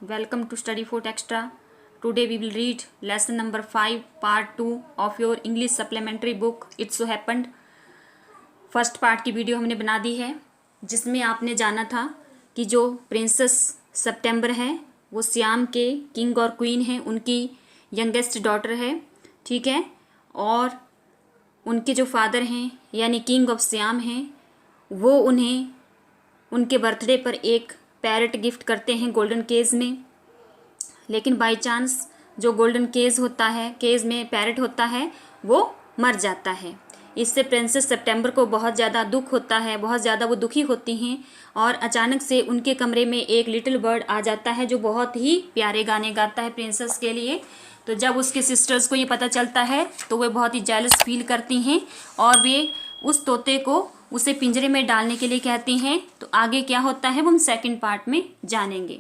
Welcome to Study Fort Extra. Today we will read lesson number 5 part 2 of your English supplementary book It So Happened. First part की video हमने बना दी है जिसमें आपने जाना था कि जो प्रिंसेस सितंबर है वो सियाम के किंग और क्वीन हैं, उनकी यंगेस्ट डॉटर है, ठीक है। और उनके जो फादर हैं यानी किंग ऑफ सियाम हैं वो उन्हें उनके बर्थडे पर एक पैरट गिफ्ट करते हैं गोल्डन केज में। लेकिन बाय चांस जो गोल्डन केज होता है, केज में पैरट होता है, वो मर जाता है। इससे प्रिंसेस सितंबर को बहुत ज़्यादा दुख होता है, बहुत ज़्यादा वो दुखी होती हैं। और अचानक से उनके कमरे में एक लिटिल बर्ड आ जाता है जो बहुत ही प्यारे गाने गाता है प्रिंसेस के लिए। तो जब उसके सिस्टर्स को ये पता चलता है तो वे बहुत ही जेलस फील करती हैं और वे उस तोते को उसे पिंजरे में डालने के लिए कहती हैं। तो आगे क्या होता है वो हम सेकंड पार्ट में जानेंगे।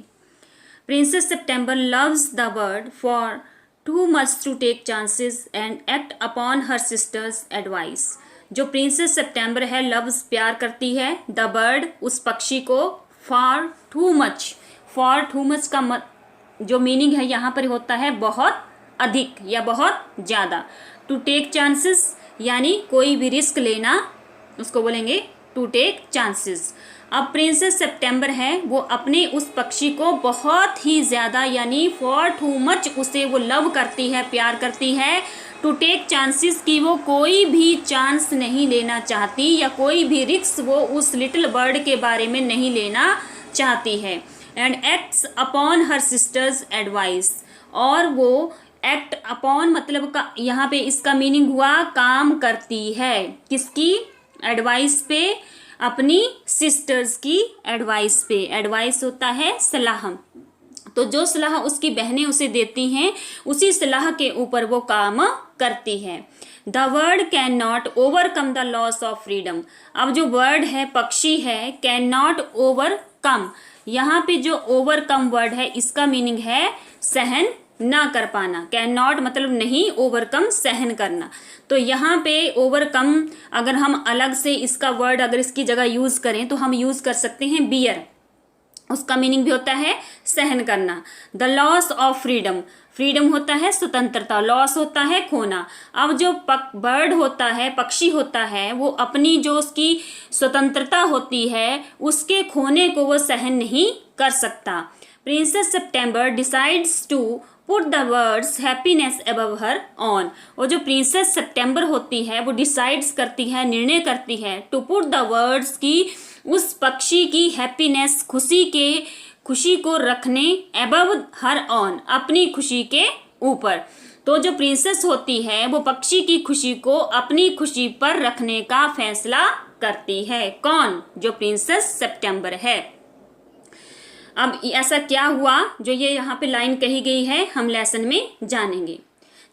Princess September loves the bird far too much to take chances and act upon her sister's advice. जो प्रिंसेस सितंबर है लव्स प्यार करती है द बर्ड उस पक्षी को फॉर टू मच का जो मीनिंग है यहाँ पर होता है बहुत अधिक या बहुत ज़्यादा। टू टेक चांसेस यानी कोई भी रिस्क लेना, उसको बोलेंगे टू टेक चांसेस। अब प्रिंसेस सितंबर है वो अपने उस पक्षी को बहुत ही ज़्यादा यानी फॉर टू मच उसे वो लव करती है, प्यार करती है। टू टेक चांसेस कि वो कोई भी चांस नहीं लेना चाहती या कोई भी रिस्क वो उस लिटिल बर्ड के बारे में नहीं लेना चाहती है। And acts upon her sister's advice, और वो एक्ट अपॉन मतलब का यहाँ पे इसका मीनिंग हुआ काम करती है, किसकी एडवाइस पे, अपनी सिस्टर्स की एडवाइस पे। एडवाइस होता है सलाह, तो जो सलाह उसकी बहनें उसे देती हैं उसी सलाह के ऊपर वो काम करती है। The word can not overcome the loss of freedom. अब जो वर्ड है पक्षी है कैन नॉट ओवरकम, यहाँ पे जो ओवरकम वर्ड है इसका मीनिंग है सहन ना कर पाना। कैन नॉट मतलब नहीं, ओवरकम सहन करना। तो यहाँ पे ओवरकम अगर हम अलग से इसका वर्ड अगर इसकी जगह यूज़ करें तो हम यूज़ कर सकते हैं बियर, उसका मीनिंग भी होता है सहन करना। The loss of freedom, freedom होता है स्वतंत्रता, लॉस होता है खोना। अब जो बर्ड होता है, पक्षी होता है, वो अपनी जो उसकी स्वतंत्रता होती है उसके खोने को वो सहन नहीं कर सकता। Princess September decides to put the words happiness above her own. और जो प्रिंसेस सितंबर होती है वो डिसाइड्स करती है, निर्णय करती है टू पुट द वर्ड्स की उस पक्षी की हैप्पीनेस खुशी को रखने अबव हर ऑन अपनी खुशी के ऊपर। तो जो प्रिंसेस होती है वो पक्षी की खुशी को अपनी खुशी पर रखने का फैसला करती है। कौन? जो प्रिंसेस सितंबर है। अब ऐसा क्या हुआ जो ये यहाँ पे लाइन कही गई है हम लेसन में जानेंगे।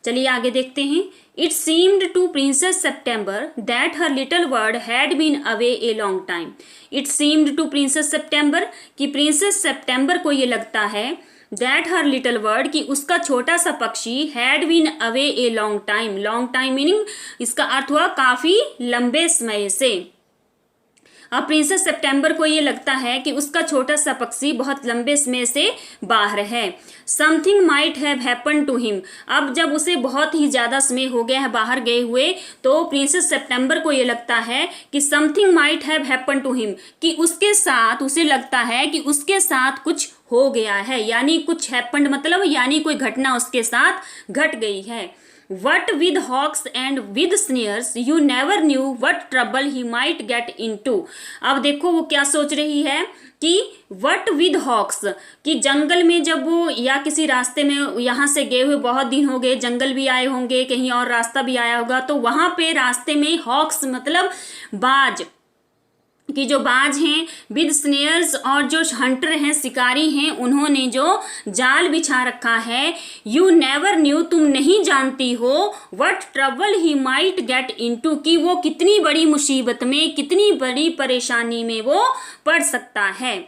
चलिए आगे देखते हैं। It seemed to Princess September that her little bird had been away a long time. It seemed to Princess September कि प्रिंसेस सितंबर को ये लगता है दैट हर लिटिल बर्ड कि उसका छोटा सा पक्षी had been away a long time. Long time meaning इसका अर्थ हुआ काफ़ी लंबे समय से। अब प्रिंसेस सितंबर को ये लगता है कि उसका छोटा सा पक्षी बहुत लंबे समय से बाहर है। Something might have happen to him. अब जब उसे बहुत ही ज़्यादा समय हो गया है बाहर गए हुए तो प्रिंसेस सितंबर को ये लगता है कि something might have happen to him कि उसके साथ, उसे लगता है कि उसके साथ कुछ हो गया है, यानी कुछ हैपन्ड मतलब यानी कोई घटना उसके साथ घट गई है। What with hawks and with snares, you never knew what trouble he might get into. अब देखो वो क्या सोच रही है कि what with hawks कि जंगल में जब वो या किसी रास्ते में यहाँ से गए हुए बहुत दिन हो गए, जंगल भी आए होंगे, कहीं और रास्ता भी आया होगा, तो वहाँ पे रास्ते में हॉक्स मतलब बाज कि जो बाज हैं, विद स्नेयर्स और जो हंटर हैं, शिकारी हैं, उन्होंने जो जाल बिछा रखा है। यू नेवर न्यू तुम नहीं जानती हो what trouble he might get into कि वो कितनी बड़ी मुसीबत में, कितनी बड़ी परेशानी में वो पड़ सकता है।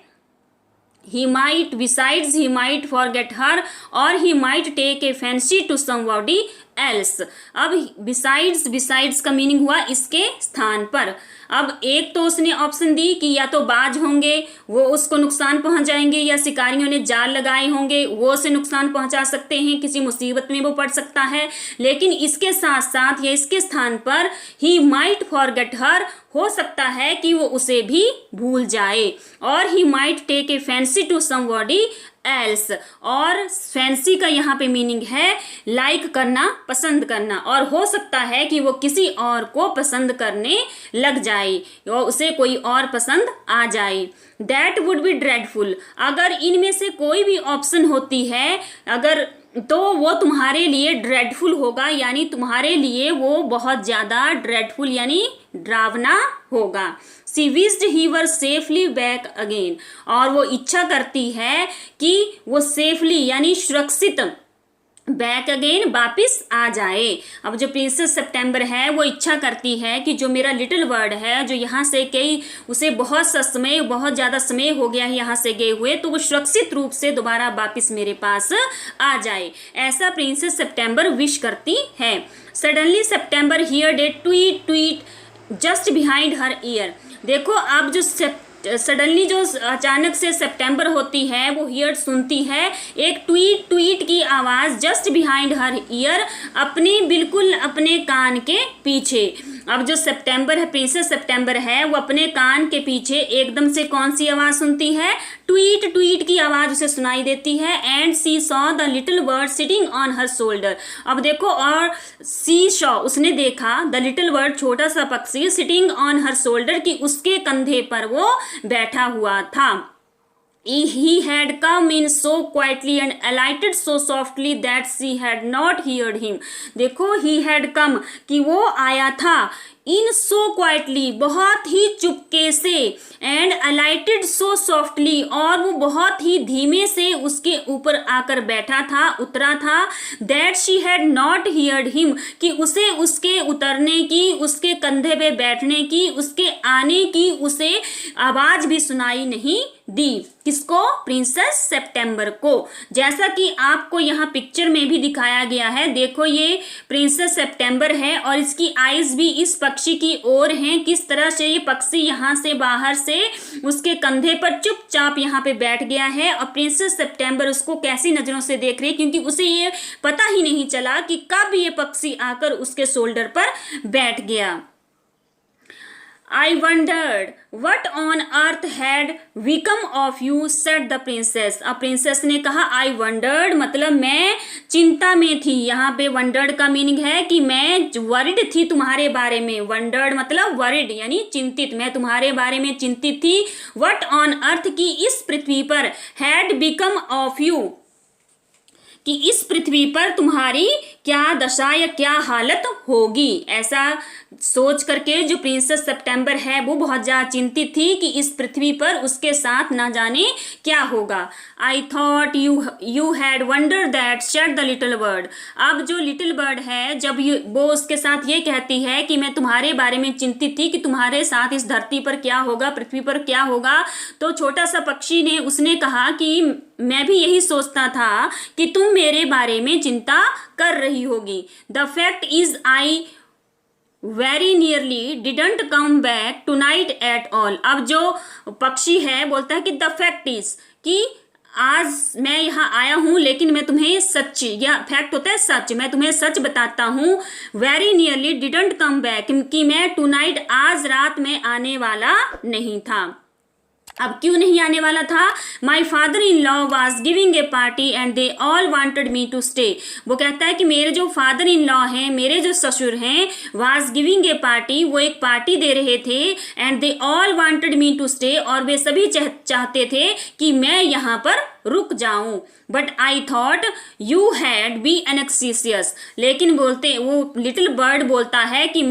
he might, besides he might forget her or he might take a fancy to somebody else. अब बिसाइड्स का मीनिंग हुआ इसके स्थान पर। अब एक तो उसने ऑप्शन दी कि या तो बाज होंगे वो उसको नुकसान पहुंच जाएंगे, या शिकारियों ने जाल लगाए होंगे वो उसे नुकसान पहुंचा सकते हैं, किसी मुसीबत में वो पड़ सकता है। लेकिन इसके साथ साथ या इसके स्थान पर ही माइट फॉरगेट हर, हो सकता है कि वो उसे भी भूल जाए, और he might take a fancy to somebody else. और फैंसी का यहाँ पे मीनिंग है लाइक करना, पसंद करना, और हो सकता है कि वो किसी और को पसंद करने लग जाए और उसे कोई और पसंद आ जाए। That would be dreadful. अगर इनमें से कोई भी ऑप्शन होती है अगर, तो वो तुम्हारे लिए ड्रेडफुल होगा, यानी तुम्हारे लिए वो बहुत ज़्यादा ड्रेडफुल यानी डरावना होगा। सी विश्ड ही वर सेफली बैक अगेन। और वो इच्छा करती है कि वो सेफली यानी सुरक्षित बैक अगेन वापिस आ जाए। अब जो प्रिंसेस सितंबर है वो इच्छा करती है कि जो मेरा लिटिल बर्ड है जो यहाँ से कई उसे बहुत ज़्यादा समय हो गया है यहाँ से गए हुए, तो वो सुरक्षित रूप से दोबारा वापिस मेरे पास आ जाए, ऐसा प्रिंसेस सितंबर विश करती है। Suddenly September heard a tweet just behind her ear. देखो अब जो सडनली जो अचानक से सितंबर होती है वो हियर सुनती है एक ट्वीट की आवाज़ जस्ट बिहाइंड हर ईयर, बिल्कुल अपने कान के पीछे। अब जो सितंबर है, प्रिंसेस सितंबर है, वो अपने कान के पीछे एकदम से कौन सी आवाज़ सुनती है? ट्वीट की आवाज़ उसे सुनाई देती है। And she saw the little bird sitting on her shoulder. अब देखो, और सी सॉ उसने देखा, द लिटिल बर्ड छोटा सा पक्षी, सिटिंग ऑन हर शोल्डर की उसके कंधे पर वो बैठा हुआ था। He had come in so quietly and alighted so softly that she had not heard him. देखो, he had come कि वो आया था, इन सो क्वाइटली बहुत ही चुपके से, एंड अलाइटेड सो सॉफ्टली और वो बहुत ही धीमे से उसके ऊपर आकर बैठा था, उतरा था। That she had not heard him कि उसे उसके उतरने की, उसके कंधे पे बैठने की, उसके आने की उसे आवाज भी सुनाई नहीं दी। किसको? प्रिंसेस सितंबर को। जैसा कि आपको यहाँ पिक्चर में भी दिखाया गया है, देखो ये प्रिंसेस सितंबर है और इसकी आईज भी इस पक्षी की ओर हैं। किस तरह से ये पक्षी यहाँ से बाहर से उसके कंधे पर चुपचाप यहाँ पे बैठ गया है और प्रिंसेस सितंबर उसको कैसी नजरों से देख रही है, क्योंकि उसे ये पता ही नहीं चला कि कब ये पक्षी आकर उसके शोल्डर पर बैठ गया। I wondered what on earth had become of you, said the princess. अब प्रिंसेस ने कहा I wondered मतलब मैं चिंता में थी। यहाँ पे wondered का मीनिंग है कि मैं worried थी तुम्हारे बारे में। wondered मतलब worried यानी चिंतित, मैं तुम्हारे बारे में चिंतित थी। what on earth की इस पृथ्वी पर, had become of you कि इस पृथ्वी पर तुम्हारी क्या दशा या क्या हालत होगी। ऐसा सोच करके जो प्रिंसेस सितंबर है वो बहुत ज़्यादा चिंतित थी कि इस पृथ्वी पर उसके साथ ना जाने क्या होगा। आई thought you had wonder that, said the little bird. अब जो लिटिल बर्ड है जब वो उसके साथ ये कहती है कि मैं तुम्हारे बारे में चिंतित थी कि तुम्हारे साथ इस धरती पर क्या होगा, पृथ्वी पर क्या होगा, तो छोटा सा पक्षी ने उसने कहा कि मैं भी यही सोचता था कि तुम मेरे बारे में चिंता कर रही होगी। The fact is I very nearly didn't come back tonight at all. अब जो पक्षी है बोलता है कि द फैक्ट इज कि आज मैं यहाँ आया हूँ लेकिन मैं तुम्हें सच, या फैक्ट होता है सच, मैं तुम्हें सच बताता हूँ। Very nearly didn't come back कि मैं टुनाइट आज रात में आने वाला नहीं था। अब क्यों नहीं आने वाला था? My father in law was giving a party and they all wanted me to stay. वो कहता है कि मेरे जो फादर इन लॉ हैं, मेरे जो ससुर हैं, वॉज गिविंग ए पार्टी, वो एक पार्टी दे रहे थे, and they all wanted me to stay और वे सभी चाहते थे कि मैं यहाँ पर रुक जाऊं। But I thought you had be anxious. लेकिन बोलते वो लिटिल बर्ड बोलता है कि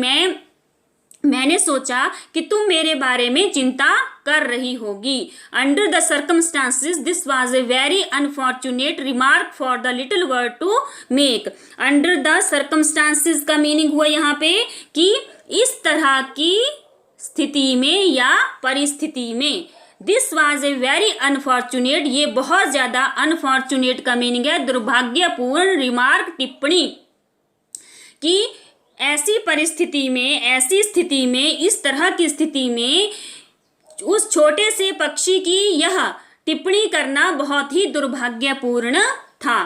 मैंने सोचा कि तुम मेरे बारे में चिंता कर रही होगी। Under the circumstances this was a very unfortunate remark for the little bird to make. Under the circumstances का मीनिंग हुआ यहाँ पे कि इस तरह की स्थिति में या परिस्थिति में। This was a very unfortunate, ये बहुत ज्यादा अनफॉर्चुनेट का मीनिंग है दुर्भाग्यपूर्ण, रिमार्क टिप्पणी। कि ऐसी परिस्थिति में, ऐसी स्थिति में, इस तरह की स्थिति में उस छोटे से पक्षी की यह टिप्पणी करना बहुत ही दुर्भाग्यपूर्ण था,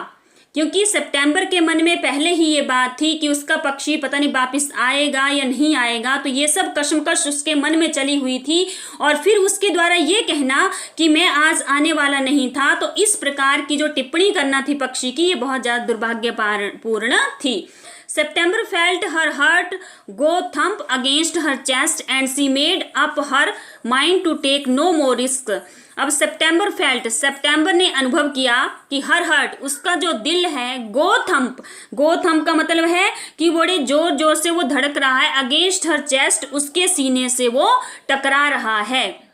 क्योंकि सितंबर के मन में पहले ही ये बात थी कि उसका पक्षी पता नहीं वापस आएगा या नहीं आएगा। तो ये सब कशमकश उसके मन में चली हुई थी, और फिर उसके द्वारा ये कहना कि मैं आज आने वाला नहीं था, तो इस प्रकार की जो टिप्पणी करना थी पक्षी की, ये बहुत ज़्यादा दुर्भाग्यपूर्ण थी। September felt her heart go thump against her chest and she made up her mind to take no more risk. अब सितंबर ने अनुभव किया कि हर हर्ट, उसका जो दिल है, गो थंप का मतलब है कि बड़े जोर जोर से वो धड़क रहा है, अगेंस्ट हर चेस्ट, उसके सीने से वो टकरा रहा है,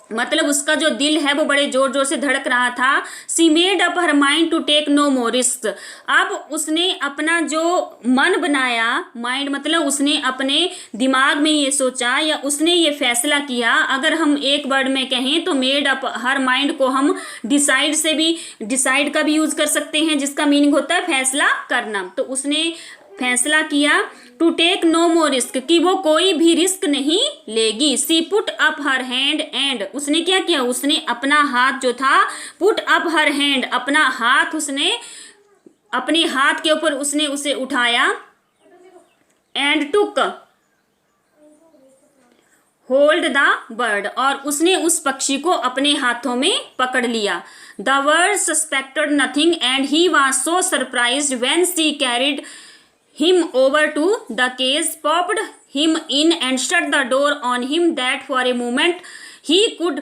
मतलब उसका जो दिल है वो बड़े जोर जोर से धड़क रहा था। She made up her mind to take no more risk. अब उसने अपना जो मन बनाया, माइंड मतलब उसने अपने दिमाग में ये सोचा या उसने ये फैसला किया, अगर हम एक वर्ड में कहें तो मेड अप हर माइंड को हम डिसाइड का भी यूज कर सकते हैं, जिसका मीनिंग होता है फैसला करना। तो उसने फैसला किया to take no more risk, कि वो कोई भी रिस्क नहीं लेगी। She put up her hand and, उसने क्या किया, उसने अपना हाथ जो था, पुट अप हर हैंड, अपना हाथ उसने अपने हाथ के ऊपर उसने उसे उठाया, and took hold the bird, और उसने उस पक्षी को अपने हाथों में पकड़ लिया। The bird suspected nothing and he was so surprised when she carried him over to the cage, popped him in and shut the door on him that for a moment he could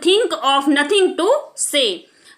think of nothing to say.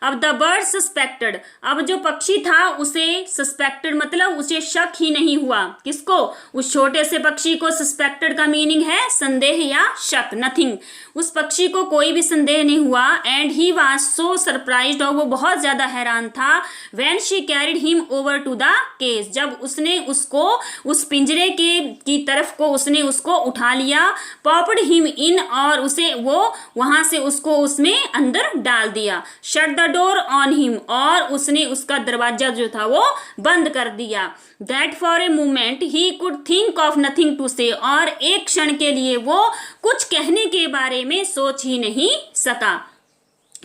अब the bird suspected, अब जो पक्षी था उसे suspected मतलब उसे शक ही नहीं हुआ। किसको? उस छोटे से पक्षी को। सस्पेक्टेड का मीनिंग है संदेह या शक, नथिंग। उस पक्षी को कोई भी संदेह नहीं हुआ। And he was so surprised, और वो बहुत ज्यादा हैरान था। When she carried him over to the cage, जब उसने उसको उस पिंजरे की तरफ को उसने उसको उठा लिया। पॉप्ड हिम इन, और उसे वो वहां से उसको उसमें अंदर डाल दिया। Shut the door on him, और उसने उसका दरवाजा जो था वो बंद कर दिया। That for a moment he could think of nothing to say, और एक क्षण के लिए वो कुछ कहने के बारे में सोच ही नहीं सका,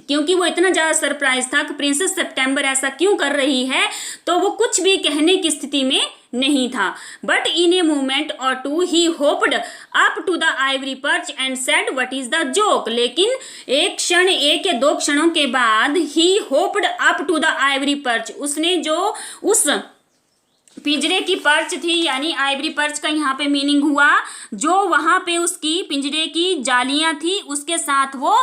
क्योंकि वो इतना ज्यादा सरप्राइज था कि प्रिंसेस सितंबर ऐसा क्यों कर रही है, तो वो कुछ भी कहने की स्थिति में नहीं था। But in a moment or two he hopped up to the ivory perch and said what is the joke, लेकिन एक क्षण, एक या दो क्षणों के बाद ही hopped up to the ivory perch, उसने जो उस पिंजरे की पर्च थी, यानी आइवरी पर्च का यहाँ पे मीनिंग हुआ जो वहां पे उसकी पिंजरे की जालियां थी उसके साथ वो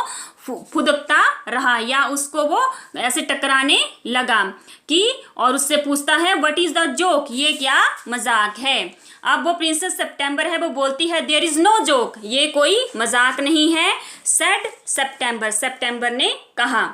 फुदकता रहा, या उसको वो ऐसे टकराने लगा कि, और उससे पूछता है व्हाट इज द जोक, ये क्या मजाक है। अब वो प्रिंसेस सितंबर है, वो बोलती है देयर इज नो जोक, ये कोई मजाक नहीं है। सेड सितंबर, सितंबर ने कहा।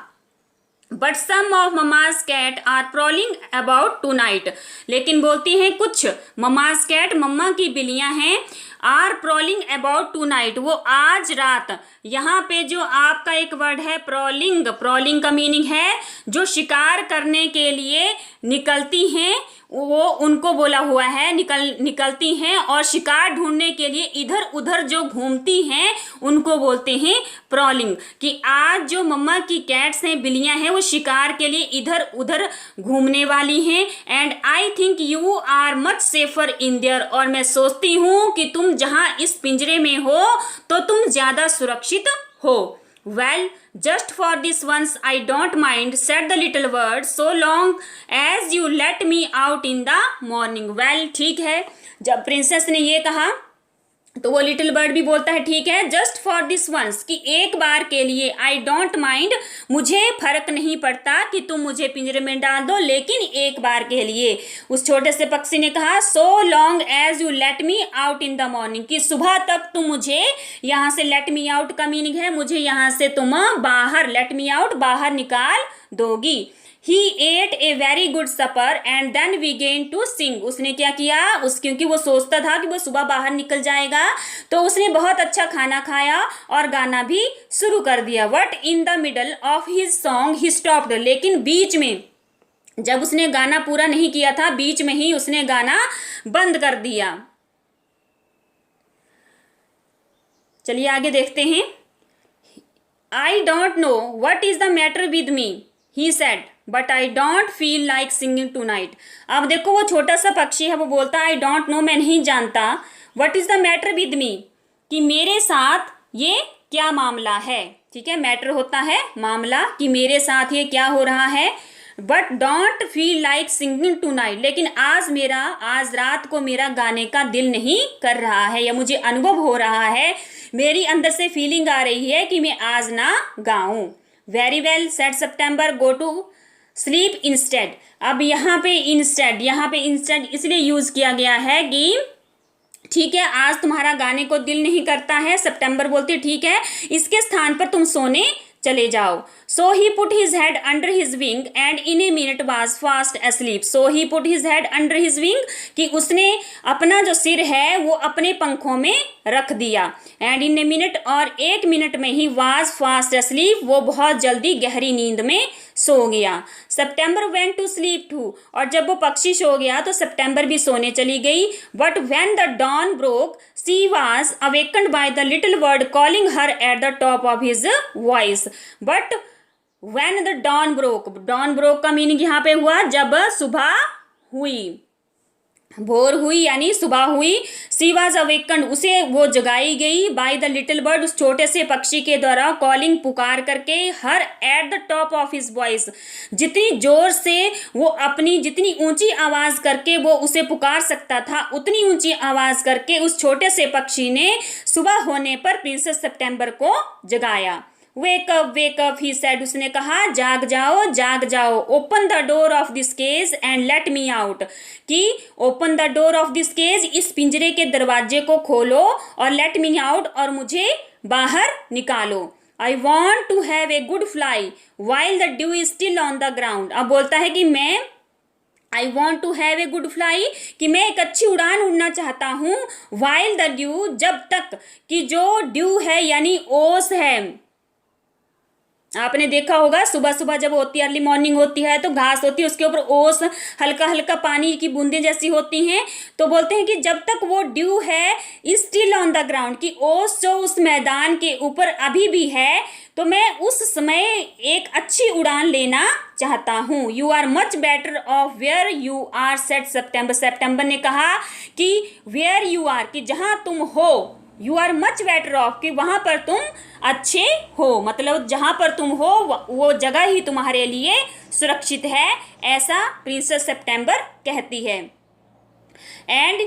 But some of mama's cats are prowling about tonight, लेकिन बोलती हैं कुछ ममाज कैट, मम्मा की बिल्लियां हैं, are prowling about to night, वो आज रात, यहाँ पे जो आपका एक वर्ड है प्रॉलिंग, प्रॉलिंग का मीनिंग है जो शिकार करने के लिए निकलती हैं, वो उनको बोला हुआ है, निकलती हैं और शिकार ढूंढने के लिए इधर उधर जो घूमती हैं उनको बोलते हैं प्रॉलिंग। कि आज जो मम्मा की कैट्स हैं, बिल्लियां हैं, वो शिकार के लिए इधर उधर घूमने वाली हैं। And I think you are much safer in there, और मैं सोचती हूँ कि तुम जहाँ इस पिंजरे में हो तो तुम ज्यादा सुरक्षित हो। Well, just for this once I don't mind, said the little bird, so long as you let me out in the morning. Well, ठीक है, जब प्रिंसेस ने ये कहा तो वो लिटिल बर्ड भी बोलता है ठीक है, जस्ट फॉर दिस वंस, कि एक बार के लिए, आई डोंट माइंड, मुझे फर्क नहीं पड़ता कि तुम मुझे पिंजरे में डाल दो, लेकिन एक बार के लिए। उस छोटे से पक्षी ने कहा so long as you let me out in the morning, कि सुबह तक तुम मुझे यहाँ से, लेट मी आउट का मीनिंग है मुझे यहाँ से तुम बाहर, लेट मी आउट, बाहर निकाल दोगी। He ate a very good supper and then began to sing. उसने क्या किया, क्योंकि वो सोचता था कि वो सुबह बाहर निकल जाएगा, तो उसने बहुत अच्छा खाना खाया और गाना भी शुरू कर दिया। But in the middle of his song he stopped, लेकिन बीच में जब उसने गाना पूरा नहीं किया था, बीच में ही उसने गाना बंद कर दिया। चलिए आगे देखते हैं। I don't know what is the matter with me, he said, but I don't feel like singing tonight. अब देखो वो छोटा सा पक्षी है, वो बोलता है I don't know, मैं नहीं जानता, what is the matter with me, कि मेरे साथ ये क्या मामला है। ठीक है, मैटर होता है मामला, कि मेरे साथ ये क्या हो रहा है। But don't feel like singing tonight, लेकिन आज रात को मेरा गाने का दिल नहीं कर रहा है, या मुझे अनुभव हो रहा है, मेरी अंदर से फीलिंग आ रही है कि मैं आज ना गाऊं। Very well said September, go to sleep instead. अब यहाँ पे इंस्टेड इसलिए यूज किया गया है कि ठीक है, आज तुम्हारा गाने को दिल नहीं करता है। सितंबर बोलती ठीक है, इसके स्थान पर तुम सोने चले जाओ। So he put his head under his wing and in a minute was fast asleep. So he put his head under his wing, कि उसने अपना जो सिर है वो अपने पंखों में रख दिया। एंड इन ए मिनट, और 1 मिनट में ही, वाज फास्ट एस्लीप, वो बहुत जल्दी गहरी नींद में सो गया। सितंबर वेंट टू स्लीप टू, और जब वो पक्षी सो गया तो सितंबर भी सोने चली गई। But when the dawn broke she was awakened by the little bird calling her at the top of his voice. But when the dawn broke का मीनिंग यहाँ पे हुआ जब सुबह हुई, भोर हुई यानी सुबह हुई। सी वॉज अवेकन्ड, उसे वो जगाई गई, बाय द लिटिल बर्ड, उस छोटे से पक्षी के द्वारा, कॉलिंग पुकार करके, हर at the top of his voice, जितनी जोर से वो अपनी, जितनी ऊंची आवाज करके वो उसे पुकार सकता था, उतनी ऊंची आवाज करके उस छोटे से पक्षी ने सुबह होने पर प्रिंसेस सितंबर को जगाया। वेक अप ही सेड, उसने कहा जाग जाओ। Open the door of this cage and let me out, कि open the door of this cage, इस पिंजरे के दरवाजे को खोलो, और लेट मी आउट, और मुझे बाहर निकालो। I want to have a good fly while the dew is still on the ground. अब बोलता है कि मैं I want to have a good fly, कि मैं एक अच्छी उड़ान उड़ना चाहता हूँ, वाइल द ड्यू, जब तक कि जो ड्यू है यानी ओस है। आपने देखा होगा सुबह सुबह जब होती है, अर्ली मॉर्निंग होती है, तो घास होती है, उसके ऊपर ओस, हल्का हल्का पानी की बूंदें जैसी होती हैं। तो बोलते हैं कि जब तक वो ड्यू है स्टिल ऑन द ग्राउंड, कि ओस जो उस मैदान के ऊपर अभी भी है, तो मैं उस समय एक अच्छी उड़ान लेना चाहता हूँ। You are much better off where you are, said September ने कहा कि वेयर यू आर, कि जहाँ तुम हो, you are much better off, कि वहाँ पर तुम अच्छे हो, मतलब जहाँ पर तुम हो वो जगह ही तुम्हारे लिए सुरक्षित है, ऐसा प्रिंसेस सितंबर कहती है। एंड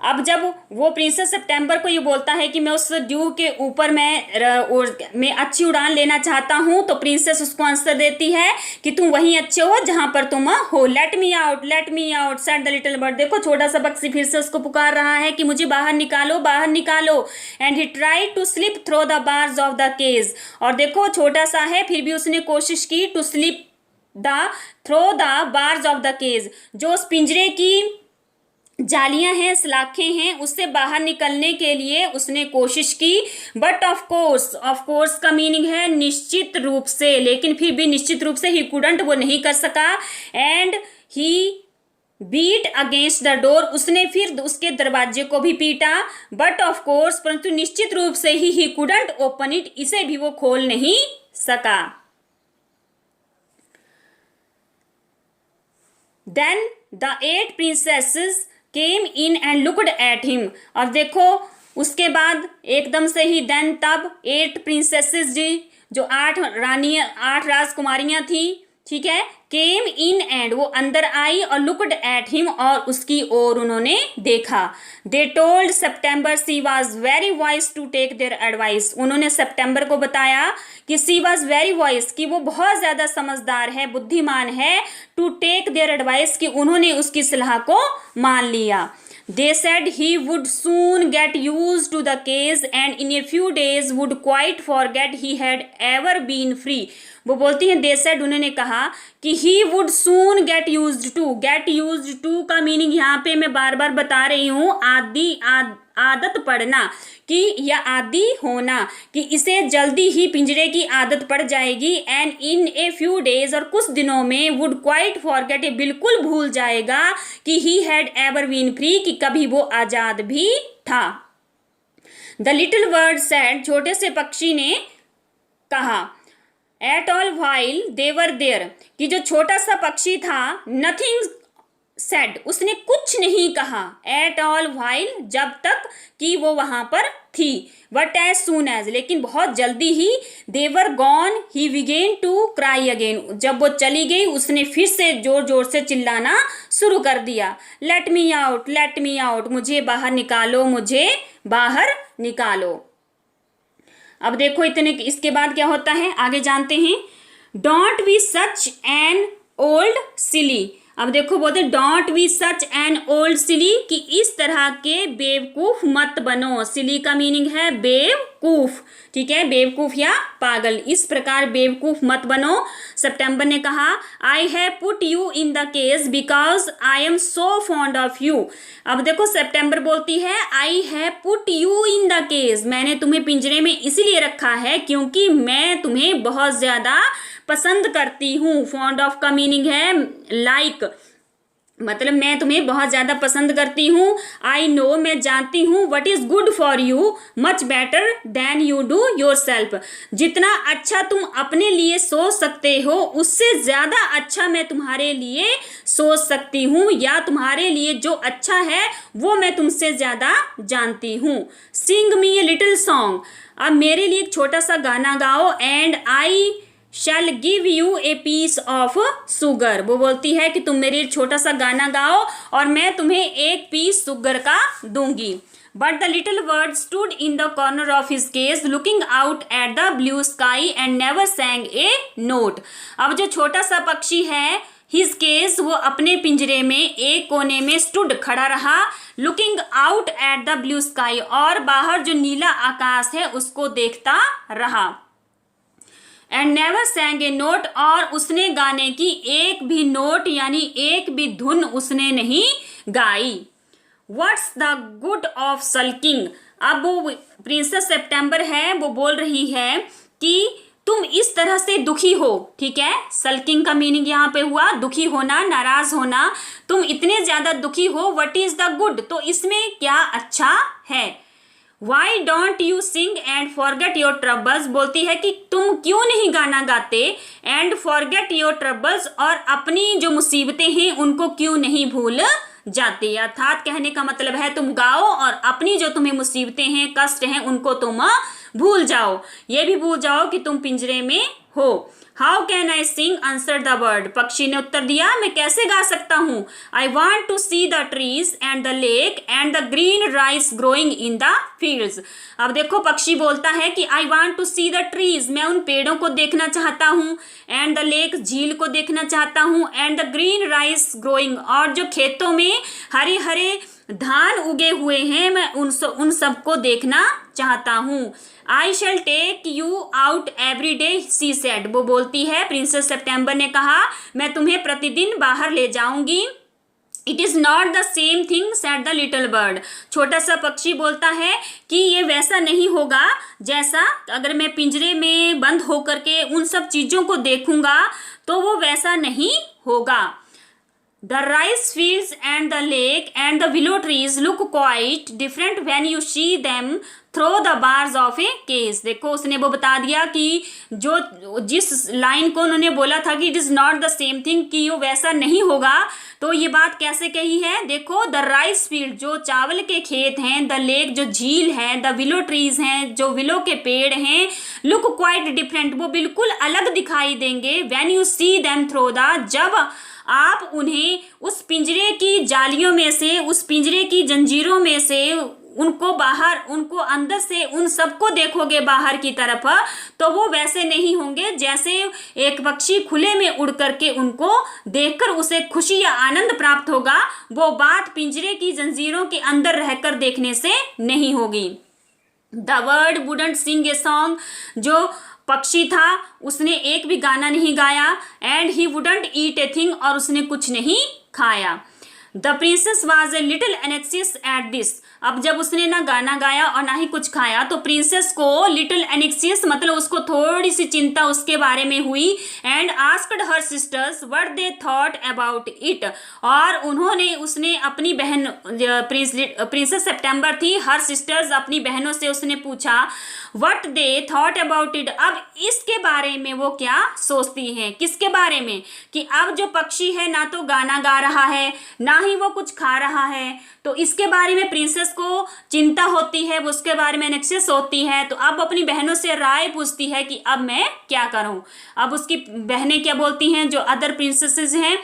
अब जब वो प्रिंसेस सितंबर को ये बोलता है कि मैं उस ड्यू के ऊपर मैं अच्छी उड़ान लेना चाहता हूँ, तो प्रिंसेस उसको आंसर देती है कि तुम वहीं अच्छे हो जहां पर तुम हो। Late me out said the little bird. देखो छोटा सा पक्षी फिर से उसको पुकार रहा है कि मुझे बाहर निकालो। And he tried to slip through the bars of the cage, और देखो छोटा सा है फिर भी उसने कोशिश की to slip through the bars of the cage, जो उस पिंजरे की जालियां हैं, सलाखें हैं, उससे बाहर निकलने के लिए उसने कोशिश की। बट ऑफ कोर्स का मीनिंग है निश्चित रूप से, लेकिन फिर भी निश्चित रूप से ही कुडंट, वो नहीं कर सका। And he beat against the door, उसने फिर उसके दरवाजे को भी पीटा। बट ऑफ कोर्स, परंतु निश्चित रूप से ही कुडंट ओपन इट, इसे भी वो खोल नहीं सका। Then the 8 princesses came in and looked at him, और देखो उसके बाद एकदम से ही देन तब 8 प्रिंसेसेस जी, जो 8 राजकुमारियां थी, ठीक है, केम इन एंड, वो अंदर आई, और लुक्ड एट हिम, और उसकी ओर उन्होंने देखा। They told September she was very wise to take their advice, उन्होंने सितंबर को बताया कि सी वॉज वेरी वाइज, कि वो बहुत ज़्यादा समझदार है, बुद्धिमान है, टू टेक देयर एडवाइस, कि उन्होंने उसकी सलाह को मान लिया। They said he would soon get used to the case and in a few days would quite forget he had ever been free. वो बोलती हैं दे सेड, उन्होंने कहा कि he would soon get used to. Get used to का meaning यहाँ पे मैं बार बार बता रही हूँ, आदत पड़ना, कि या आदि होना, कि इसे जल्दी ही पिंजरे की आदत पड़ जाएगी। And in a few days, और कुछ दिनों में, वुड क्वाइट फॉरगेट, ये बिल्कुल भूल जाएगा कि he had ever been free, कि कभी वो आजाद भी था। द लिटिल बर्ड सेड, छोटे से पक्षी ने कहा। At all while they were there, कि जो छोटा सा पक्षी था, नथिंग सेड, उसने कुछ नहीं कहा। एट ऑल व्हाइल, जब तक कि वो वहां पर थी। बट एज सून एज, लेकिन बहुत जल्दी ही, they were gone he began to cry again, जब वो चली गई उसने फिर से जोर जोर से चिल्लाना शुरू कर दिया। Late me out, late me out, मुझे बाहर निकालो, मुझे बाहर निकालो। अब देखो इतने, इसके बाद क्या होता है आगे जानते हैं। Don't be such an old silly, अब देखो बोलते don't be such an old silly, कि इस तरह के बेवकूफ मत बनो। सिली का मीनिंग है बेवकूफ, ठीक है, बेवकूफ या पागल, इस प्रकार बेवकूफ मत बनो। सितंबर ने कहा I have put you in the cage because I am so fond of you. अब देखो सितंबर बोलती है I have put you in the cage, मैंने तुम्हें पिंजरे में इसीलिए रखा है क्योंकि मैं तुम्हें बहुत ज्यादा पसंद करती हूँ। फॉन्ड ऑफ का मीनिंग है लाइक, मतलब मैं तुम्हें बहुत ज्यादा पसंद करती हूँ। आई नो, मैं जानती हूँ, what is good for you much better than you do your self, जितना अच्छा तुम अपने लिए सोच सकते हो उससे ज्यादा अच्छा मैं तुम्हारे लिए सोच सकती हूँ, या तुम्हारे लिए जो अच्छा है वो मैं तुमसे ज्यादा जानती हूँ। सिंग मी ए लिटिल सॉन्ग, अब मेरे लिए एक छोटा सा गाना गाओ। And I shall give you a piece of sugar, वो बोलती है कि तुम मेरे लिए छोटा सा गाना गाओ और मैं तुम्हें एक पीस शुगर का दूंगी। But the little bird stood in the corner of his cage looking out at the blue sky and never sang a note. अब जो छोटा सा पक्षी है हिज केज, वो अपने पिंजरे में एक कोने में स्टूड खड़ा रहा, looking out at the blue sky, और बाहर जो नीला आकाश है उसको देखता रहा। And never sang a note, और उसने गाने की एक भी नोट यानी एक भी धुन उसने नहीं गाई। What's the good of sulking, अब वो प्रिंसेस सितंबर है, वो बोल रही है कि तुम इस तरह से दुखी हो, ठीक है, सल्किंग का मीनिंग यहाँ पे हुआ दुखी होना, नाराज होना, तुम इतने ज्यादा दुखी हो, व्हाट इज द गुड, तो इसमें क्या अच्छा है। Why don't you sing and forget your troubles, बोलती है कि तुम क्यों नहीं गाना गाते, एंड फॉरगेट योर ट्रबल्स, और अपनी जो मुसीबतें हैं उनको क्यों नहीं भूल जाते। अर्थात कहने का मतलब है तुम गाओ और अपनी जो तुम्हें मुसीबतें हैं, कष्ट हैं, उनको तुम भूल जाओ, ये भी भूल जाओ कि तुम पिंजरे में हो। How can I sing answer the bird, पक्षी ने उत्तर दिया मैं कैसे गा सकता हूँ। I want to see the trees and the lake and the green rice growing in the fields. अब देखो पक्षी बोलता है कि I want to see the trees, मैं उन पेड़ों को देखना चाहता हूँ, एंड द लेक, झील को देखना चाहता हूँ, and the green rice growing, और जो खेतों में हरे हरे धान उगे हुए हैं मैं उन सबको देखना चाहता हूँ। I shall take you out every day she said, वो बोलती है प्रिंसेस सितंबर ने कहा मैं तुम्हें प्रतिदिन बाहर ले जाऊंगी। It is not the same thing said the little bird, छोटा सा पक्षी बोलता है कि ये वैसा नहीं होगा जैसा अगर मैं पिंजरे में बंद होकर के उन सब चीजों को देखूंगा तो वो वैसा नहीं होगा। The rice fields and the lake and the willow trees look quite different when you see them through the bars of a cage। देखो उसने वो बता दिया कि जो जिस लाइन को उन्होंने बोला था कि it is not the same thing, कि वो वैसा नहीं होगा, तो ये बात कैसे कही है। देखो द राइस फील्ड, जो चावल के खेत हैं, द लेक, जो झील है, द विलो ट्रीज हैं, जो विलो के पेड़ हैं, लुक क्वाइट डिफरेंट, वो बिल्कुल अलग दिखाई देंगे। When you see them through the, जब आप उन्हें उस पिंजरे की जालियों में से, उस पिंजरे की जंजीरों में से उनको बाहर, उनको अंदर से उन सबको देखोगे बाहर की तरफ, तो वो वैसे नहीं होंगे जैसे एक पक्षी खुले में उड़ करके उनको देखकर उसे खुशी या आनंद प्राप्त होगा, वो बात पिंजरे की जंजीरों के अंदर रहकर देखने से नहीं होगी। The bird wouldn't sing a song, जो पक्षी था, उसने एक भी गाना नहीं गाया। And he wouldn't eat a thing, और उसने कुछ नहीं खाया। The princess was a little anxious at this. अब जब उसने ना गाना गाया और ना ही कुछ खाया तो प्रिंसेस को लिटिल एनेक्सियस मतलब उसको थोड़ी सी चिंता उसके बारे में हुई। And asked her sisters what they thought about it, और उसने अपनी बहन, प्रिंसेस सितंबर थी, हर सिस्टर्स अपनी बहनों से उसने पूछा what they thought about it, अब इसके बारे में वो क्या सोचती हैं। किसके बारे में? कि अब जो पक्षी है ना तो गाना गा रहा है ना ही वो कुछ खा रहा है, तो इसके बारे में प्रिंसेस को चिंता होती है, वो उसके बारे में एनेक्सियस होती है। तो अब अपनी बहनों से राय पूछती है कि अब मैं क्या करूं। अब उसकी बहनें क्या बोलती हैं, जो अदर प्रिंसेसेस हैं,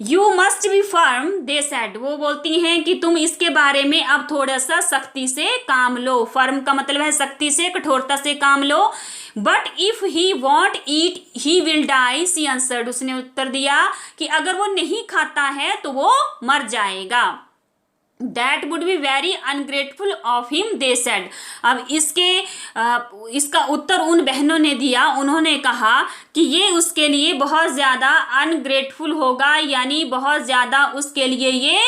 you must be firm they said, वो बोलती हैं कि तुम इसके बारे में अब थोड़ा सा सख्ती से काम लो। फर्म का मतलब है सख्ती से, कठोरता से काम लो। But if he won't eat he will die, she answered, उसने उत्तर दिया कि अगर वो नहीं खाता है तो वो मर जाएगा। That would be very ungrateful of him, they said. अब इसका उत्तर उन बहनों ने दिया, उन्होंने कहा कि ये उसके लिए बहुत ज़्यादा अनग्रेटफुल होगा, यानी बहुत ज़्यादा उसके लिए ये